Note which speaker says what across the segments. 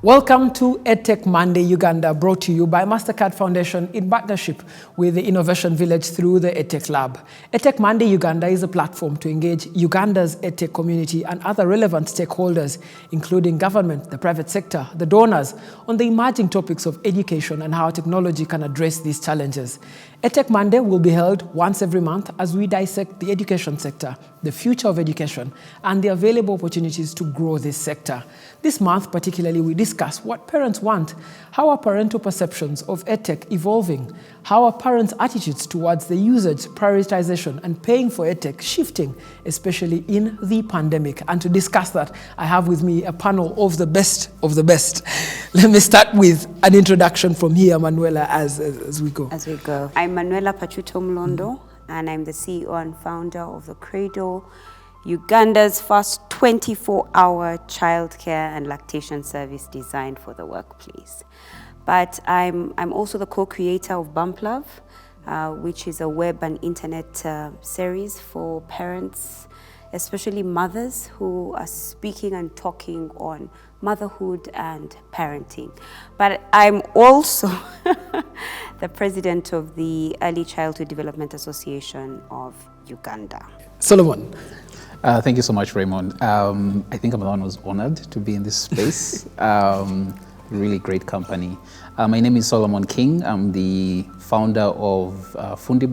Speaker 1: Welcome to EdTech Monday Uganda, brought to you by MasterCard Foundation in partnership with the Innovation Village through the EdTech Lab. EdTech Monday Uganda is a platform to engage Uganda's EdTech community and other relevant stakeholders, including government, the private sector, the donors, on the emerging topics of education and how technology can address these challenges. EdTech Monday will be held once every month as we dissect the education sector, the future of education, and the available opportunities to grow this sector. This month, particularly, we discuss what parents want, how are parental perceptions of EdTech evolving, how are parents' attitudes towards the usage, prioritization, and paying for EdTech shifting, especially in the pandemic. And to discuss that, I have with me a panel of the best of the best. Let me start with an introduction from here, Manuela, as we go.
Speaker 2: As we go. I'm Manuela Mulondo, and I'm the CEO and founder of the Cradle, Uganda's first 24-hour childcare and lactation service designed for the workplace. But I'm also the co-creator of Bamwoyeraki, which is a web and internet series for parents, especially mothers who are speaking and talking on motherhood and parenting. But I'm also the president of the Early Childhood Development Association of Uganda.
Speaker 1: Solomon.
Speaker 3: Thank you so much, Raymond. I think I'm the one who's honored to be in this space. Really great company. My name is Solomon King. I'm the founder of Fundi,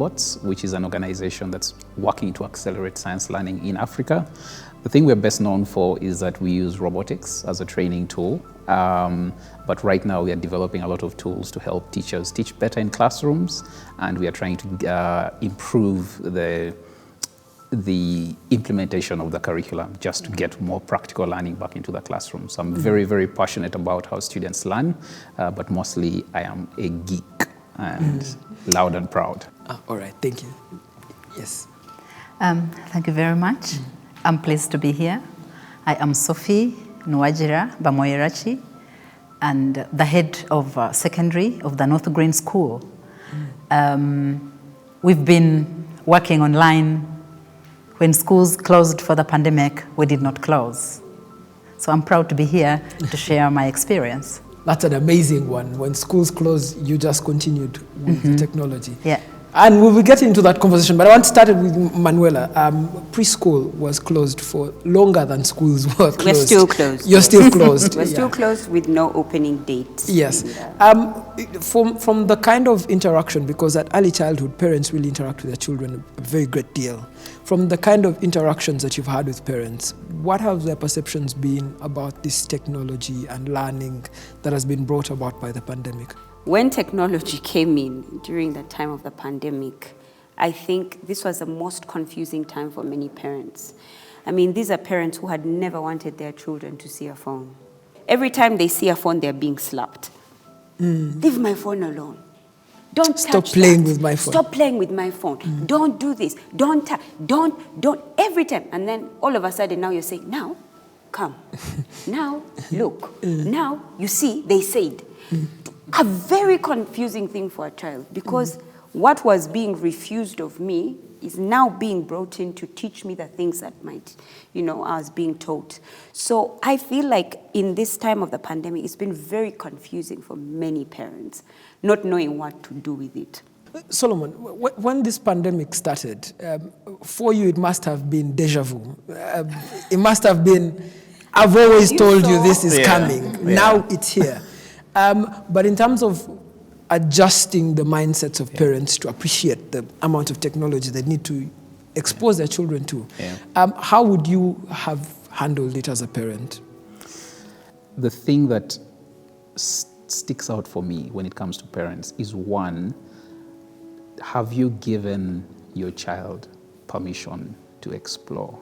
Speaker 3: which is an organization that's working to accelerate science learning in Africa. The thing we're best known for is that we use robotics as a training tool. But right now we are developing a lot of tools to help teachers teach better in classrooms, and we are trying to improve the implementation of the curriculum just to get more practical learning back into the classroom. So I'm very, very passionate about how students learn, but mostly I am a geek and loud and proud.
Speaker 1: All right, thank you. Yes.
Speaker 4: Thank you very much. I'm pleased to be here. I am Sophie, Nuwagira, Bamwoyeraki, and the head of secondary of the North Green School. We've been working online. When schools closed for the pandemic, we did not close. So I'm proud to be here to share my experience.
Speaker 1: That's an amazing one. When schools closed, you just continued with the technology.
Speaker 4: Yeah.
Speaker 1: And we will get into that conversation, but I want to start with Manuela. Preschool was closed for longer than schools were closed.
Speaker 2: We're still closed.
Speaker 1: You're still closed.
Speaker 2: We're still closed with no opening date.
Speaker 1: Yes. From the kind of interaction, because at early childhood, parents really interact with their children a very great deal. From the kind of interactions that you've had with parents, what have their perceptions been about this technology and learning that has been brought about by the pandemic?
Speaker 2: When technology came in during the time of the pandemic, I think this was the most confusing time for many parents. I mean, these are parents who had never wanted their children to see a phone. Every time they see a phone, they're being slapped. Leave my phone alone. Don't
Speaker 1: Stop playing with my phone.
Speaker 2: Stop playing with my phone. Don't do this. Don't, every time. And then all of a sudden now you're saying, now, come. Now, look. Now, you see, they said. A very confusing thing for a child, because what was being refused of me is now being brought in to teach me the things that might, I was being taught. So I feel like in this time of the pandemic, it's been very confusing for many parents, not knowing what to do with it.
Speaker 1: Solomon, when this pandemic started, for you it must have been deja vu. It must have been, I've always told you this is coming. Yeah. Now it's here. But in terms of adjusting the mindsets of parents to appreciate the amount of technology they need to expose their children to, how would you have handled it as a parent?
Speaker 3: The thing that sticks out for me when it comes to parents is, one, have you given your child permission to explore?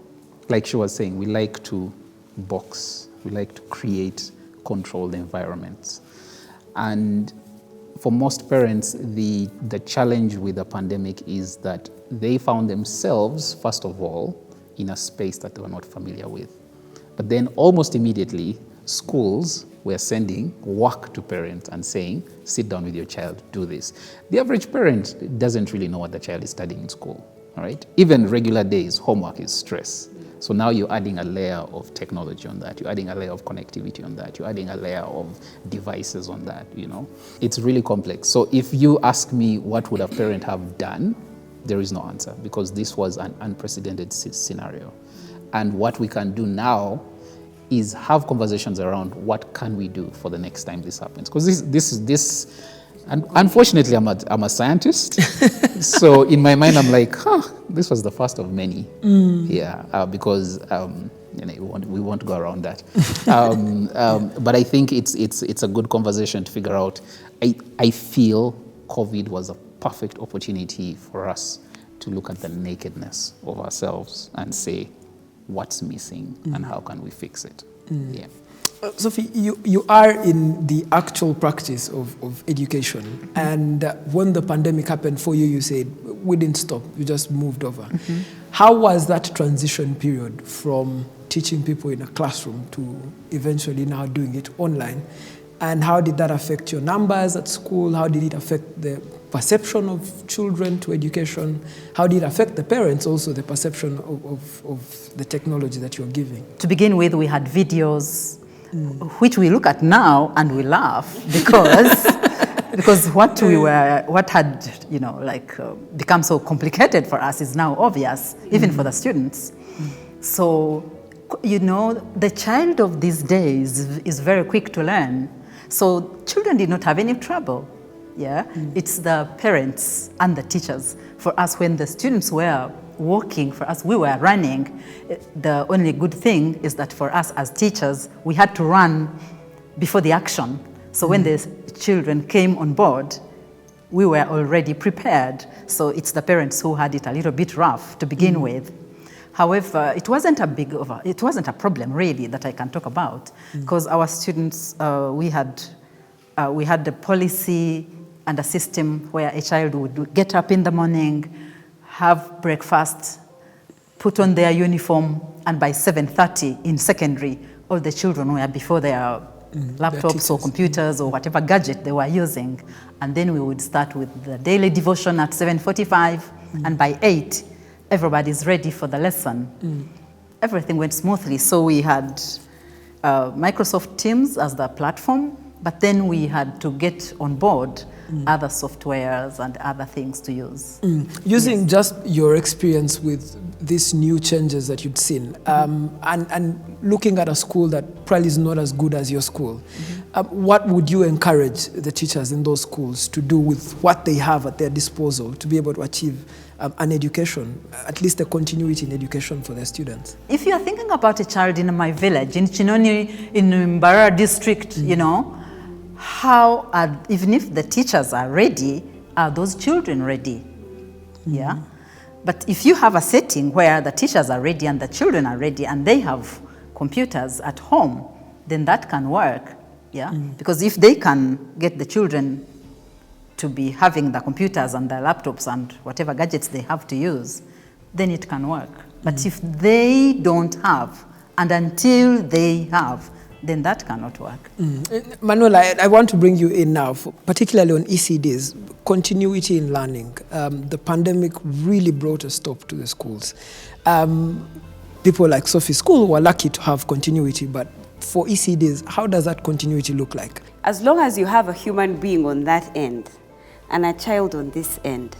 Speaker 3: Like she was saying, we like to box, we like to create controlled environments. And for most parents, the challenge with the pandemic is that they found themselves, first of all, in a space that they were not familiar with. But then almost immediately, schools were sending work to parents and saying, sit down with your child, do this. The average parent doesn't really know what the child is studying in school, all right? Even regular days, homework is stress. So now you're adding a layer of technology on that. You're adding a layer of connectivity on that. You're adding a layer of devices on that, you know. It's really complex. So if you ask me what would a parent have done, there is no answer, because this was an unprecedented scenario. And what we can do now is have conversations around what can we do for the next time this happens. Because this and unfortunately, I'm a scientist. So in my mind, I'm like, this was the first of many. Because we won't go around that. But I think it's a good conversation to figure out. I feel COVID was a perfect opportunity for us to look at the nakedness of ourselves and say, what's missing and how can we fix it? Yeah.
Speaker 1: Sophie, you are in the actual practice of education, and when the pandemic happened for you, you said, we didn't stop, we just moved over. How was that transition period from teaching people in a classroom to eventually now doing it online? And how did that affect your numbers at school? How did it affect the perception of children to education? How did it affect the parents also, the perception of the technology that you're giving?
Speaker 4: To begin with, we had videos, which we look at now and we laugh because what had become so complicated for us is now obvious, even for the students. So, the child of these days is very quick to learn. So children did not have any trouble. It's the parents and the teachers. For us, when the students were walking, for us, we were running. The only good thing is that for us as teachers, we had to run before the action. So when the children came on board, we were already prepared. So it's the parents who had it a little bit rough to begin with. However, it wasn't a problem really that I can talk about, because our students, we had the policy and a system where a child would get up in the morning, have breakfast, put on their uniform, and by 7:30 in secondary, all the children were before their laptops or computers or whatever gadget they were using. And then we would start with the daily devotion at 7:45, and by 8, everybody's ready for the lesson. Everything went smoothly. So we had Microsoft Teams as the platform, but then we had to get on board other softwares and other things to use.
Speaker 1: Using just your experience with these new changes that you'd seen, and looking at a school that probably is not as good as your school, what would you encourage the teachers in those schools to do with what they have at their disposal to be able to achieve an education, at least a continuity in education for their students?
Speaker 4: If you are thinking about a child in my village, in Chinoni, in Mbara district, how even if the teachers are ready, are those children ready? But if you have a setting where the teachers are ready and the children are ready and they have computers at home, then that can work. Because if they can get the children to be having the computers and the laptops and whatever gadgets they have to use, then it can work. But if they don't have, and until they have, then that cannot work.
Speaker 1: Manuela, I want to bring you in now, particularly on ECDs, continuity in learning. The pandemic really brought a stop to the schools. People like Sophie's school were lucky to have continuity, but for ECDs, how does that continuity look like?
Speaker 2: As long as you have a human being on that end and a child on this end,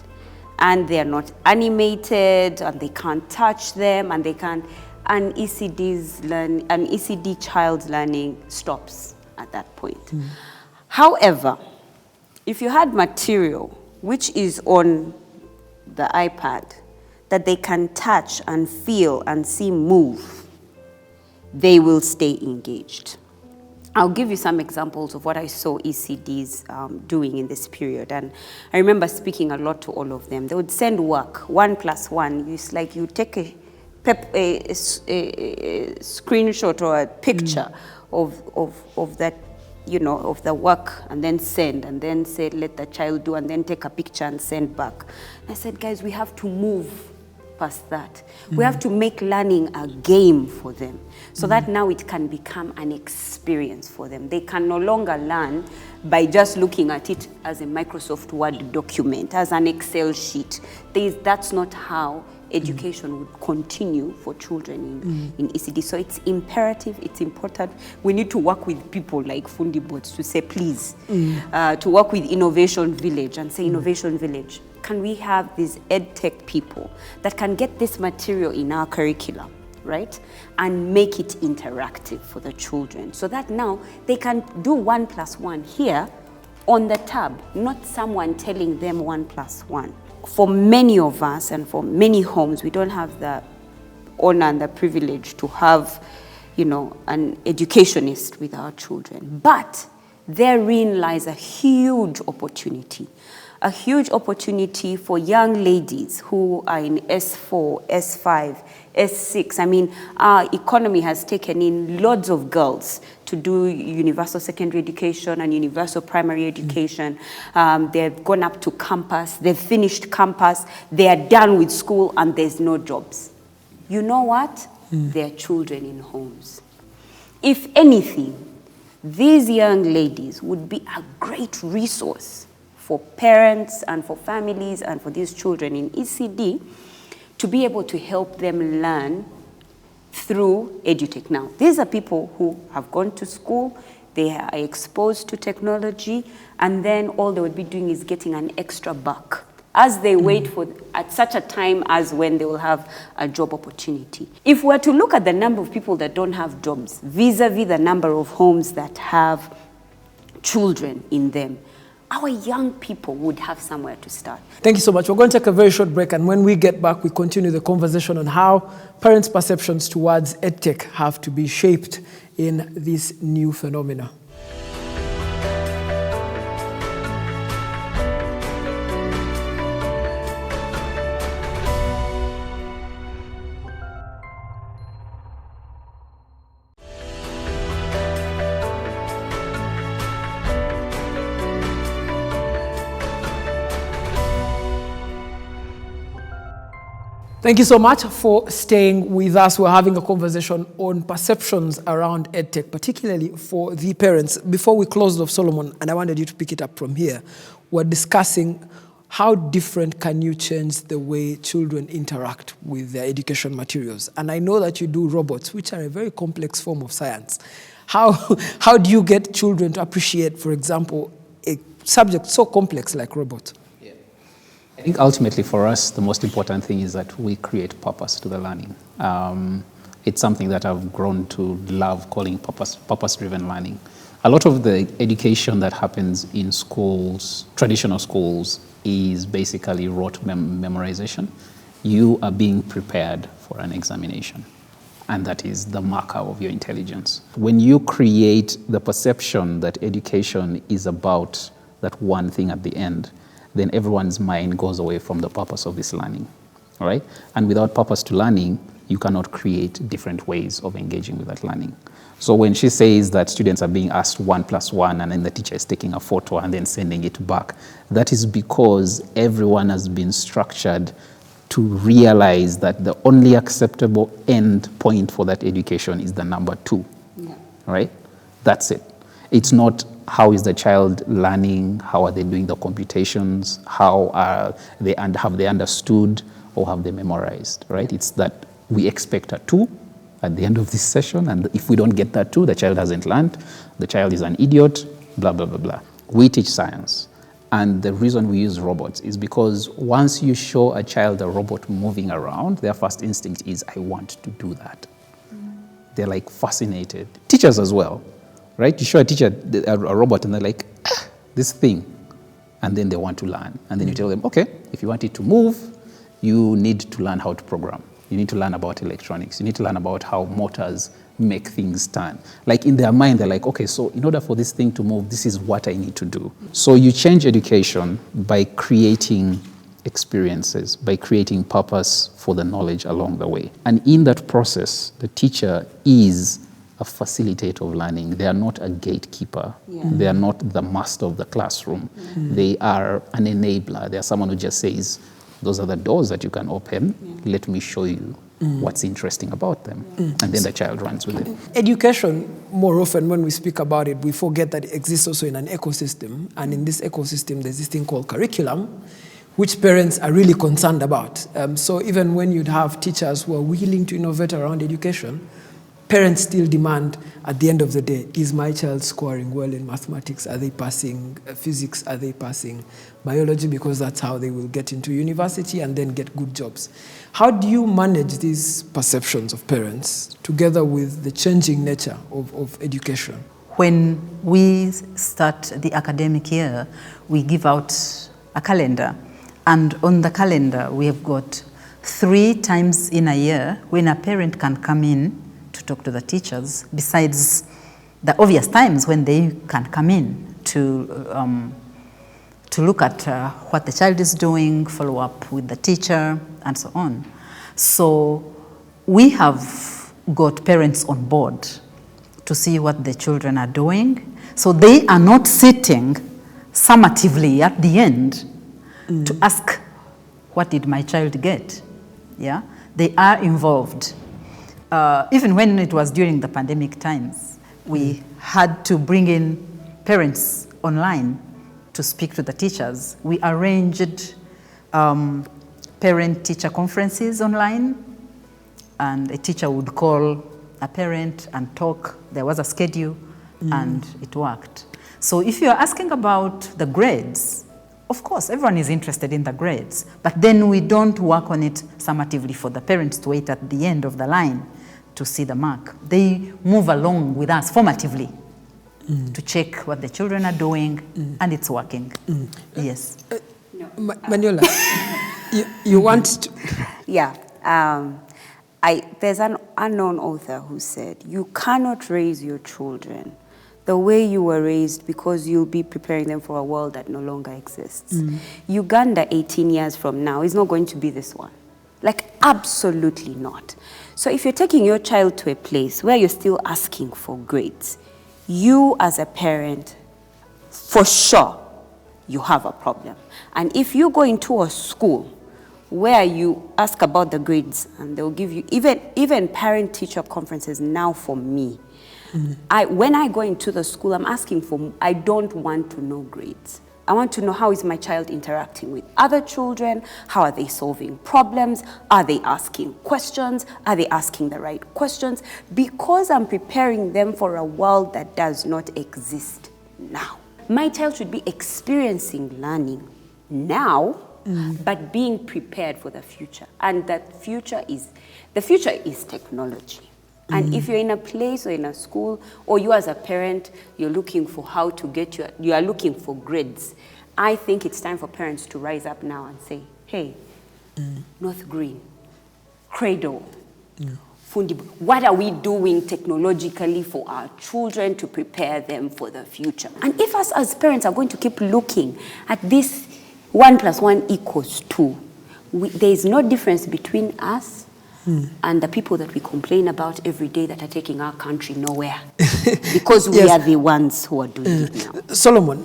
Speaker 2: and they are not animated, and they can't touch them, and they can't, an ECD child's learning stops at that point. However, if you had material which is on the iPad that they can touch and feel and see move, they will stay engaged. I'll give you some examples of what I saw ECDs doing in this period. And I remember speaking a lot to all of them. They would send work, 1+1. It's like you take a screenshot or a picture of that, of the work, and then send, and then say, let the child do, and then take a picture and send back. I said, guys, we have to move past that. We have to make learning a game for them so that now it can become an experience for them. They can no longer learn by just looking at it as a Microsoft Word document, as an Excel sheet. That's not how education would continue for children in ECD. So it's imperative, it's important. We need to work with people like Fundi bots to say, please, to work with Innovation Village and say, Innovation Village, can we have these EdTech people that can get this material in our curriculum, right? And make it interactive for the children so that now they can do 1 + 1 here on the tab, not someone telling them 1 + 1. For many of us and for many homes, we don't have the honor and the privilege to have, an educationist with our children. But therein lies a huge opportunity for young ladies who are in S4, S5, S6. I mean, our economy has taken in loads of girls to do universal secondary education and universal primary education. They've gone up to campus, they've finished campus, they are done with school and there's no jobs. You know what? They're children in homes. If anything, these young ladies would be a great resource for parents and for families and for these children in ECD to be able to help them learn through EdTech. Now, these are people who have gone to school, they are exposed to technology, and then all they would be doing is getting an extra buck as they wait for at such a time as when they will have a job opportunity. If we're to look at the number of people that don't have jobs vis-a-vis the number of homes that have children in them, our young people would have somewhere to start.
Speaker 1: Thank you so much. We're going to take a very short break, and when we get back, we continue the conversation on how parents' perceptions towards EdTech have to be shaped in this new phenomena. Thank you so much for staying with us. We're having a conversation on perceptions around EdTech, particularly for the parents. Before we closed off, Solomon, and I wanted you to pick it up from here, we're discussing how different can you change the way children interact with their education materials. And I know that you do robots, which are a very complex form of science. How do you get children to appreciate, for example, a subject so complex like robots?
Speaker 3: I think ultimately for us, the most important thing is that we create purpose to the learning. It's something that I've grown to love calling purpose-driven learning. A lot of the education that happens in schools, traditional schools, is basically rote memorization. You are being prepared for an examination, and that is the marker of your intelligence. When you create the perception that education is about that one thing at the end, then everyone's mind goes away from the purpose of this learning, all right? And without purpose to learning, you cannot create different ways of engaging with that learning. So when she says that students are being asked 1 + 1 and then the teacher is taking a photo and then sending it back, that is because everyone has been structured to realize that the only acceptable end point for that education is the number 2, right? That's it. It's not how is the child learning, how are they doing the computations, how are they, and have they understood or have they memorized, right? It's that we expect a 2 at the end of this session, and if we don't get that 2, the child hasn't learned, the child is an idiot, blah, blah, blah, blah. We teach science, and the reason we use robots is because once you show a child a robot moving around, their first instinct is, I want to do that. They're like fascinated. Teachers as well. Right? You show a teacher a robot and they're like, this thing. And then they want to learn. And then you tell them, okay, if you want it to move, you need to learn how to program. You need to learn about electronics. You need to learn about how motors make things turn. Like in their mind, they're like, okay, so in order for this thing to move, this is what I need to do. So you change education by creating experiences, by creating purpose for the knowledge along the way. And in that process, the teacher is a facilitator of learning. They are not a gatekeeper. They are not the master of the classroom. They are an enabler. They are someone who just says, Those are the doors that you can open. Let me show you what's interesting about them. And then the child runs with it.
Speaker 1: Education, more often when we speak about it, we forget that it exists also in an ecosystem. And in this ecosystem, there's this thing called curriculum, which parents are really concerned about. So even when you'd have teachers who are willing to innovate around education, parents still demand, at the end of the day, is my child scoring well in mathematics? Are they passing physics? Are they passing biology? Because that's how they will get into university and then get good jobs. How do you manage these perceptions of parents together with the changing nature of education?
Speaker 4: When we start the academic year, we give out a calendar. And on the calendar, we have got 3 times in a year when a parent can come in to talk to the teachers, besides the obvious times when they can come in to look at what the child is doing, follow up with the teacher, and so on. So we have got parents on board to see what the children are doing. So they are not sitting summatively at the end to ask, what did my child get? Yeah, they are involved. Even when it was during the pandemic times, we had to bring in parents online to speak to the teachers. We arranged parent-teacher conferences online, and a teacher would call a parent and talk. There was a schedule, and it worked. So if you're asking about the grades, of course, everyone is interested in the grades, but then we don't work on it summatively for the parents to wait at the end of the line to see the mark. They move along with us formatively to check what the children are doing, and it's working. Yes.
Speaker 1: Manuela, you want to...
Speaker 2: Yeah. There's an unknown author who said, you cannot raise your children the way you were raised because you'll be preparing them for a world that no longer exists. Uganda 18 years from now is not going to be this one. Like, absolutely not. So if you're taking your child to a place where you're still asking for grades, you as a parent, for sure, you have a problem. And if you go into a school where you ask about the grades and they'll give you, even parent-teacher conferences now for me, when I go into the school, I'm asking for, I don't want to know grades. I want to know, how is my child interacting with other children? How are they solving problems? Are they asking questions? Are they asking the right questions? Because I'm preparing them for a world that does not exist now. My child should be experiencing learning now, but being prepared for the future. And the future is technology. And if you're in a place or in a school, or you as a parent, you're looking for how to get you are looking for grades, I think it's time for parents to rise up now and say, hey, North Green, Cradle, Fundi, what are we doing technologically for our children to prepare them for the future? And if us as parents are going to keep looking at this 1 + 1 = 2, there is no difference between us and the people that we complain about every day that are taking our country nowhere. Because we are the ones who are doing it now.
Speaker 1: Solomon,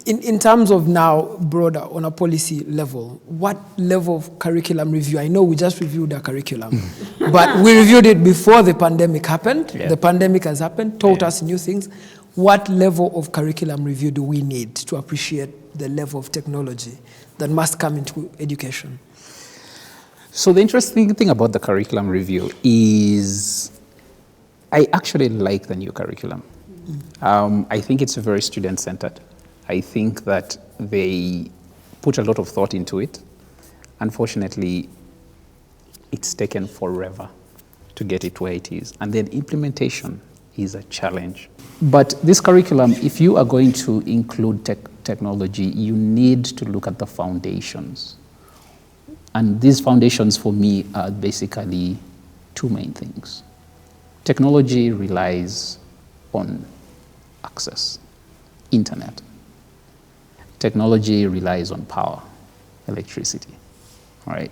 Speaker 1: in terms of now broader on a policy level, what level of curriculum review? I know we just reviewed our curriculum, but we reviewed it before the pandemic happened. Yeah. The pandemic has happened, taught us new things. What level of curriculum review do we need to appreciate the level of technology that must come into education?
Speaker 3: So the interesting thing about the curriculum review is I actually like the new curriculum. I think it's very student-centered. I think that they put a lot of thought into it. Unfortunately, it's taken forever to get it where it is. And then implementation is a challenge. But this curriculum, if you are going to include technology, you need to look at the foundations. And these foundations for me are basically 2 main things. Technology relies on access, internet. Technology relies on power, electricity, all right?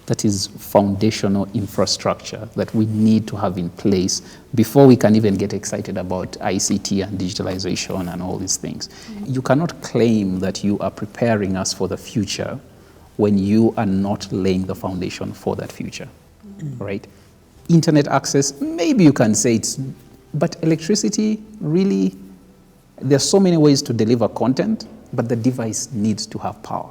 Speaker 3: That is foundational infrastructure that we need to have in place before we can even get excited about ICT and digitalization and all these things. You cannot claim that you are preparing us for the future when you are not laying the foundation for that future, right? Internet access, maybe you can say but electricity, really, there's so many ways to deliver content, but the device needs to have power,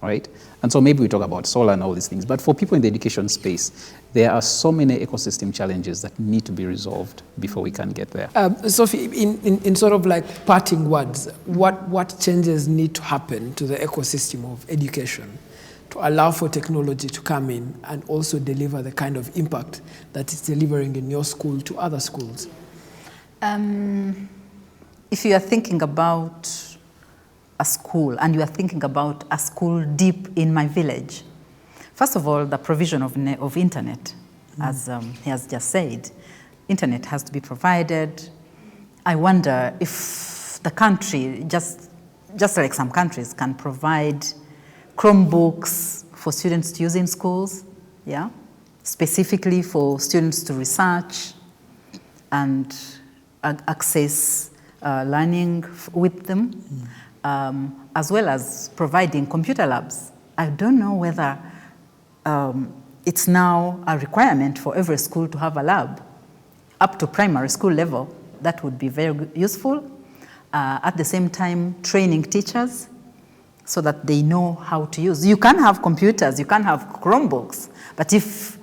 Speaker 3: right? And so maybe we talk about solar and all these things, but for people in the education space, there are so many ecosystem challenges that need to be resolved before we can get there.
Speaker 1: Sophie, in sort of like parting words, what changes need to happen to the ecosystem of education to allow for technology to come in and also deliver the kind of impact that it's delivering in your school to other schools?
Speaker 4: If you are thinking about a school and you are thinking about a school deep in my village, first of all, the provision of internet, as he has just said, internet has to be provided. I wonder if the country, just like some countries, can provide Chromebooks for students to use in schools, yeah, specifically for students to research and access learning with them, as well as providing computer labs. I don't know whether it's now a requirement for every school to have a lab up to primary school level. That would be very useful. At the same time, training teachers so that they know how to use. You can have computers, you can have Chromebooks, but if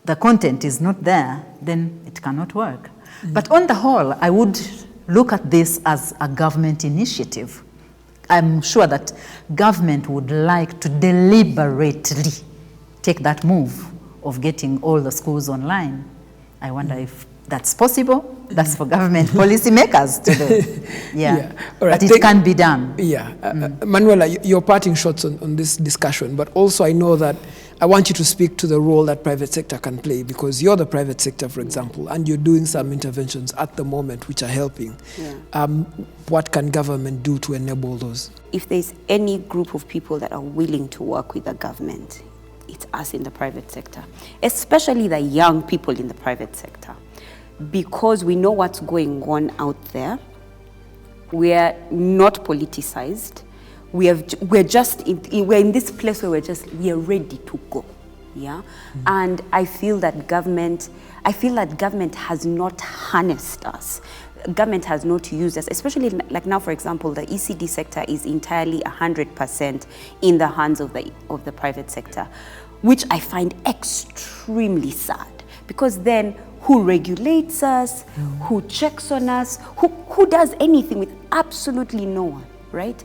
Speaker 4: the content is not there, then it cannot work. But on the whole, I would look at this as a government initiative. I'm sure that government would like to deliberately take that move of getting all the schools online. I wonder if that's possible. That's for government policymakers to do. Yeah. All right. But it can be done.
Speaker 1: Yeah. Manuela, your parting shots on this discussion, but also I know that I want you to speak to the role that private sector can play, because you're the private sector, for example, and you're doing some interventions at the moment which are helping. Yeah. What can government do to enable those? If
Speaker 2: there's any group of people that are willing to work with the government, it's us in the private sector, especially the young people in the private sector, because we know what's going on out there. We're not politicized. We're in this place where we are ready to go, yeah. And I feel that government has not harnessed us. Government has not used us, especially like now, for example, the ECD sector is entirely 100% in the hands of the private sector, which I find extremely sad, because then who regulates us, who checks on us, who does anything with absolutely no one, right?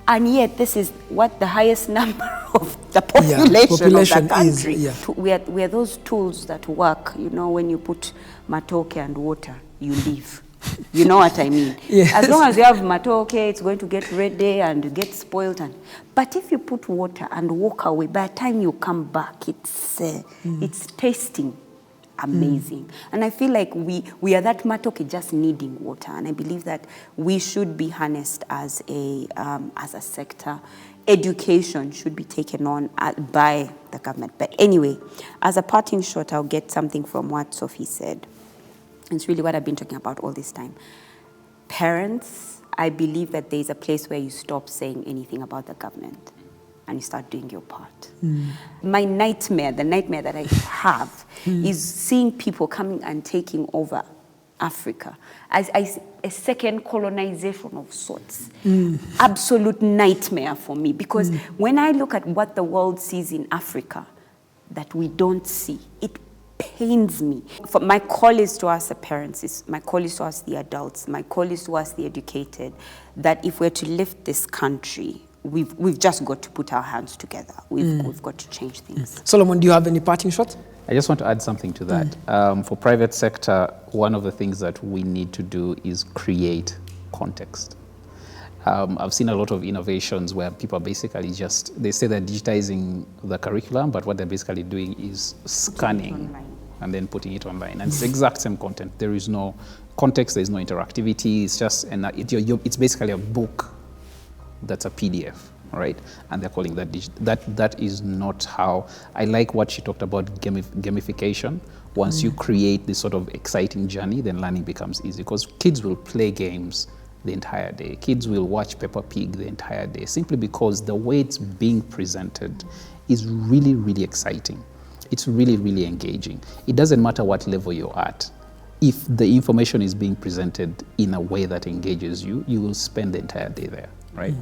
Speaker 2: And yet, this is what the highest number of the population of the country. Is, yeah. We are those tools that work. You know, when you put matoke and water, you leave. You know what I mean? Yes. As long as you have matoke, it's going to get ready and get spoiled. But if you put water and walk away, by the time you come back, it's tasting amazing. And I feel like we are that matoke just needing water. And I believe that we should be harnessed as a sector. Education should be taken on by the government. But anyway, as a parting shot, I'll get something from what Sophie said. It's really what I've been talking about all this time. Parents, I believe that there's a place where you stop saying anything about the government and you start doing your part. My nightmare, the nightmare that I have, is seeing people coming and taking over Africa as a second colonization of sorts. Absolute nightmare for me, because when I look at what the world sees in Africa that we don't see, it pains me. My call is to us, the parents, my call is to us, the adults, my call is to us, the educated, that if we're to lift this country, we've just got to put our hands together. We've got to change things.
Speaker 1: Solomon, do you have any parting shots?
Speaker 3: I just want to add something to that. For private sector, one of the things that we need to do is create context. I've seen a lot of innovations where people basically they say they're digitizing the curriculum, but what they're basically doing is scanning and then putting it online. And it's the exact same content. There is no context, there's no interactivity. It's just, it's basically a book that's a PDF, right? And they're calling that that is not how. I like what she talked about, gamification. Once you create this sort of exciting journey, then learning becomes easy, because kids will play games the entire day. Kids will watch Peppa Pig the entire day, simply because the way it's being presented is really, really exciting. It's really, really engaging. It doesn't matter what level you're at. If the information is being presented in a way that engages you, you will spend the entire day there, right?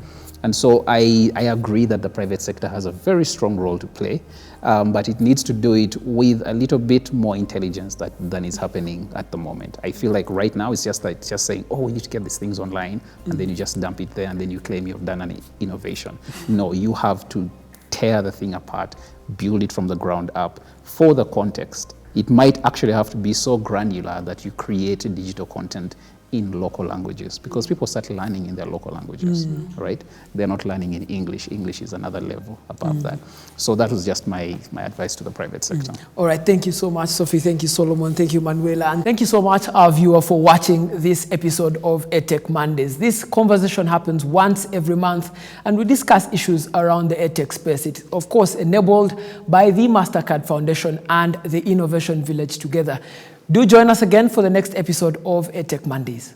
Speaker 3: And so I agree that the private sector has a very strong role to play, but it needs to do it with a little bit more intelligence than is happening at the moment. I feel like right now it's just saying, oh, we need to get these things online, and then you just dump it there, and then you claim you've done an innovation. No, you have to tear the thing apart, build it from the ground up for the context. It might actually have to be so granular that you create digital content in local languages, because people start learning in their local languages, right? They're not learning in English. English is another level above that. So that was just my advice to the private sector.
Speaker 1: All right, thank you so much, Sophie. Thank you, Solomon. Thank you, Manuela. And thank you so much, our viewer, for watching this episode of EdTech Mondays. This conversation happens once every month, and we discuss issues around the EdTech space. It's, of course, enabled by the MasterCard Foundation and the Innovation Village together. Do join us again for the next episode of EdTech Mondays.